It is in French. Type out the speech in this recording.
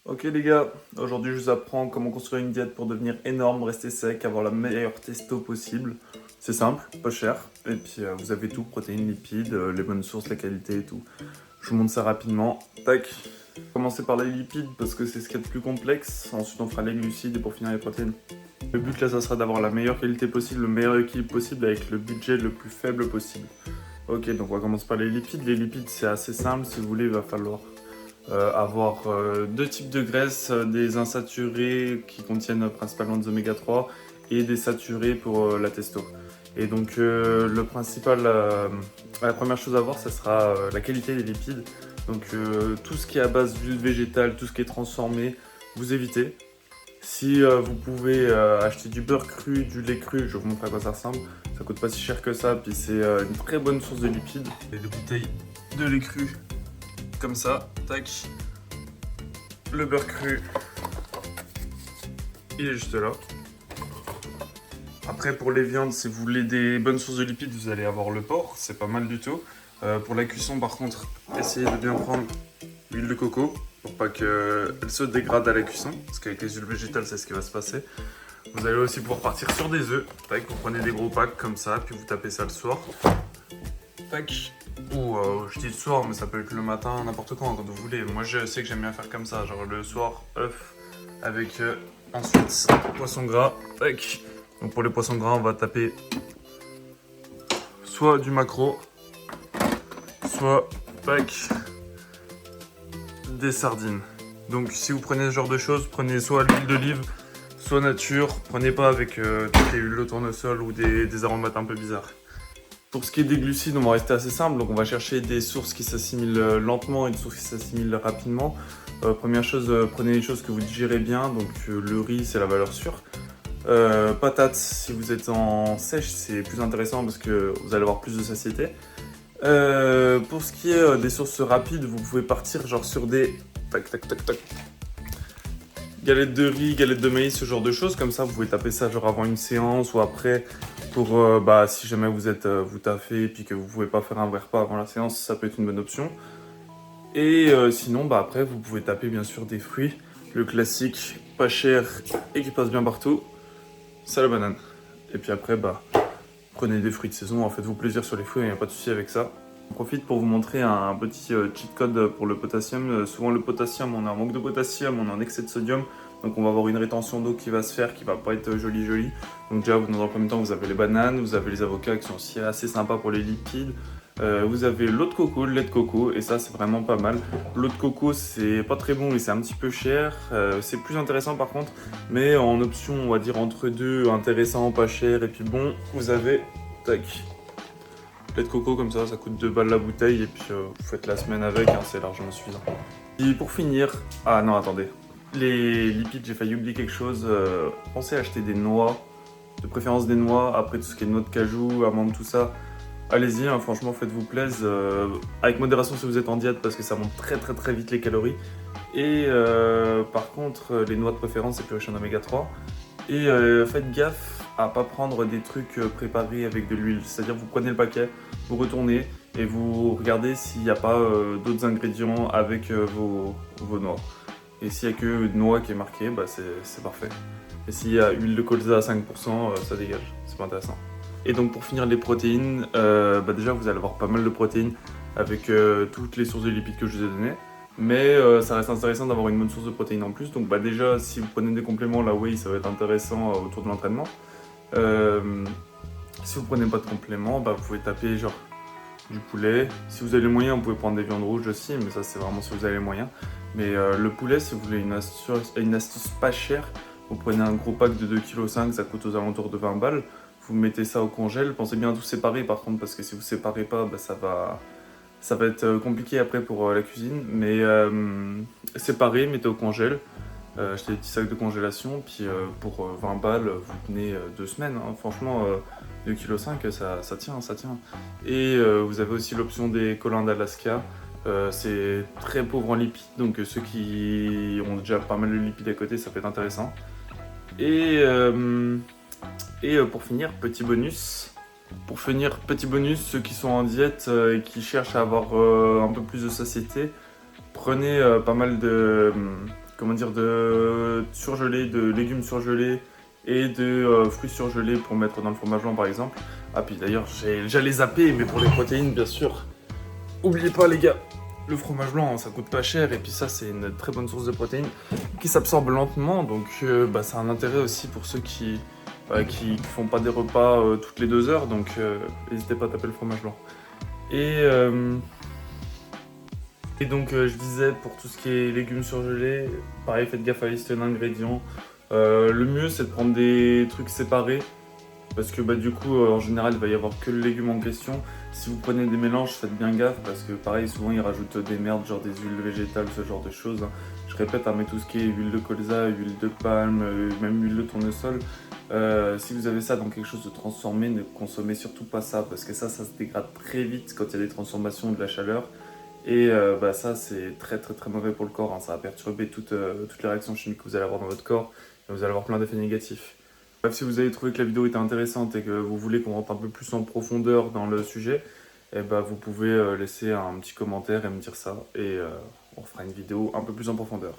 Ok les gars, aujourd'hui je vous apprends comment construire une diète pour devenir énorme, rester sec, avoir la meilleure testo possible. C'est simple, pas cher, et puis vous avez tout, protéines, lipides, les bonnes sources, la qualité et tout. Je vous montre ça rapidement. Tac. Commencer par les lipides parce que c'est ce qu'il y a de plus complexe. Ensuite on fera les glucides et pour finir les protéines. Le but là ça sera d'avoir la meilleure qualité possible, le meilleur équilibre possible avec le budget le plus faible possible. Ok, donc on va commencer par les lipides. Les lipides c'est assez simple, si vous voulez il va falloir avoir deux types de graisses, des insaturés qui contiennent principalement des oméga 3 et des saturés pour la testo. Et donc le principal, la première chose à voir, ça sera la qualité des lipides. Donc tout ce qui est à base d'huile végétale, tout ce qui est transformé, vous évitez. Si vous pouvez acheter du beurre cru, du lait cru, je vous montre à quoi ça ressemble. Ça coûte pas si cher que ça, puis c'est une très bonne source de lipides. Et des bouteilles de lait cru comme ça, tac. Le beurre cru, il est juste là. Après pour les viandes, si vous voulez des bonnes sources de lipides, vous allez avoir le porc, c'est pas mal du tout. Pour la cuisson par contre, essayez de bien prendre l'huile de coco pour pas qu'elle se dégrade à la cuisson, parce qu'avec les huiles végétales c'est ce qui va se passer. Vous allez aussi pouvoir partir sur des œufs, tac, vous prenez des gros packs comme ça, puis vous tapez ça le soir. Tac. Ou je dis le soir, mais ça peut être le matin, n'importe quand vous voulez. Moi je sais que j'aime bien faire comme ça, genre le soir, œuf, avec ensuite poisson gras. Tac. Donc pour les poissons gras, on va taper soit du maquereau, soit tac, des sardines. Donc si vous prenez ce genre de choses, prenez soit l'huile d'olive, soit nature. Prenez pas avec toutes les huiles de tournesol ou des aromates un peu bizarres. Pour ce qui est des glucides, on va rester assez simple, donc on va chercher des sources qui s'assimilent lentement et des sources qui s'assimilent rapidement. Première chose, prenez les choses que vous digérez bien, donc le riz c'est la valeur sûre. Patates, si vous êtes en sèche, c'est plus intéressant parce que vous allez avoir plus de satiété. Pour ce qui est des sources rapides, vous pouvez partir genre sur des tac tac tac tac galettes de riz, galettes de maïs, ce genre de choses. Comme ça, vous pouvez taper ça genre avant une séance ou après pour bah, si jamais vous êtes vous taffez et puis que vous pouvez pas faire un vrai repas avant la séance, ça peut être une bonne option. Et sinon, bah, après, vous pouvez taper bien sûr des fruits. Le classique, pas cher et qui passe bien partout, c'est la banane. Et puis après, bah, prenez des fruits de saison, en faites-vous plaisir sur les fruits, il n'y a pas de souci avec ça. J'en profite pour vous montrer un petit cheat code pour le potassium. Souvent le potassium, on a un manque de potassium, on a un excès de sodium. Donc on va avoir une rétention d'eau qui va se faire, qui va pas être jolie. Donc déjà, dans un premier temps, vous avez les bananes, vous avez les avocats qui sont aussi assez sympas pour les lipides. Vous avez l'eau de coco, le lait de coco, et ça c'est vraiment pas mal. L'eau de coco c'est pas très bon et c'est un petit peu cher. C'est plus intéressant par contre, mais en option on va dire entre deux, intéressant, pas cher, et puis bon, vous avez, tac, lait de coco comme ça coûte 2 balles la bouteille, et puis vous faites la semaine avec, hein, c'est largement suffisant. Et pour finir, ah non attendez, les lipides j'ai failli oublier quelque chose, pensez à acheter des noix, de préférence des noix, après tout ce qui est noix de cajou, amandes, tout ça. Allez-y, hein, franchement, faites-vous plaisir. Avec modération si vous êtes en diète parce que ça monte très vite les calories. Et par contre, les noix de préférence, c'est plus riche en oméga 3. Et faites gaffe à pas prendre des trucs préparés avec de l'huile. C'est-à-dire, vous prenez le paquet, vous retournez et vous regardez s'il n'y a pas d'autres ingrédients avec vos noix. Et s'il n'y a que noix qui est marqué, bah c'est parfait. Et s'il y a huile de colza à 5%, ça dégage. C'est pas intéressant. Et donc pour finir les protéines, bah déjà vous allez avoir pas mal de protéines avec toutes les sources de lipides que je vous ai données. Mais ça reste intéressant d'avoir une bonne source de protéines en plus. Donc bah déjà si vous prenez des compléments, la whey ça va être intéressant autour de l'entraînement. Si vous prenez pas de compléments, bah, vous pouvez taper genre du poulet. Si vous avez les moyens, vous pouvez prendre des viandes rouges aussi, mais ça c'est vraiment si vous avez les moyens. Mais le poulet, si vous voulez une astuce pas chère, vous prenez un gros pack de 2,5 kg, ça coûte aux alentours de 20 balles. Vous mettez ça au congèle. Pensez bien à tout séparer par contre, parce que si vous séparez pas, bah, ça va être compliqué après pour la cuisine. Mais séparez, mettez au congèle. Acheter des petits sacs de congélation, puis pour 20 balles, vous tenez 2 semaines. Hein. Franchement, 2,5 kg, ça tient, ça tient. Et vous avez aussi l'option des colins d'Alaska. C'est très pauvre en lipides, donc ceux qui ont déjà pas mal de lipides à côté, ça peut être intéressant. Et pour finir, petit bonus. Pour finir, petit bonus, ceux qui sont en diète et qui cherchent à avoir un peu plus de satiété, prenez pas mal de comment dire, de surgelés, de légumes surgelés et de fruits surgelés pour mettre dans le fromage blanc par exemple. Ah puis d'ailleurs j'allais zapper, mais pour les protéines bien sûr. Oubliez pas les gars, le fromage blanc ça coûte pas cher et puis ça c'est une très bonne source de protéines qui s'absorbe lentement, donc ça a un intérêt aussi pour ceux qui font pas des repas toutes les 2 heures, donc n'hésitez pas à taper le fromage blanc. Et donc je disais pour tout ce qui est légumes surgelés, pareil faites gaffe à la liste d'ingrédients. Le mieux c'est de prendre des trucs séparés parce que du coup en général il va y avoir que le légume en question. Si vous prenez des mélanges faites bien gaffe parce que pareil souvent ils rajoutent des merdes genre des huiles végétales, ce genre de choses. Je répète, mais tout ce qui est huile de colza, huile de palme, même huile de tournesol. Si vous avez ça dans quelque chose de transformé, ne consommez surtout pas ça parce que ça se dégrade très vite quand il y a des transformations, de la chaleur. Et ça c'est très très très mauvais pour le corps, hein. Ça va perturber toutes les réactions chimiques que vous allez avoir dans votre corps et vous allez avoir plein d'effets négatifs. Bref, si vous avez trouvé que la vidéo était intéressante et que vous voulez qu'on rentre un peu plus en profondeur dans le sujet, vous pouvez laisser un petit commentaire et me dire ça et on fera une vidéo un peu plus en profondeur.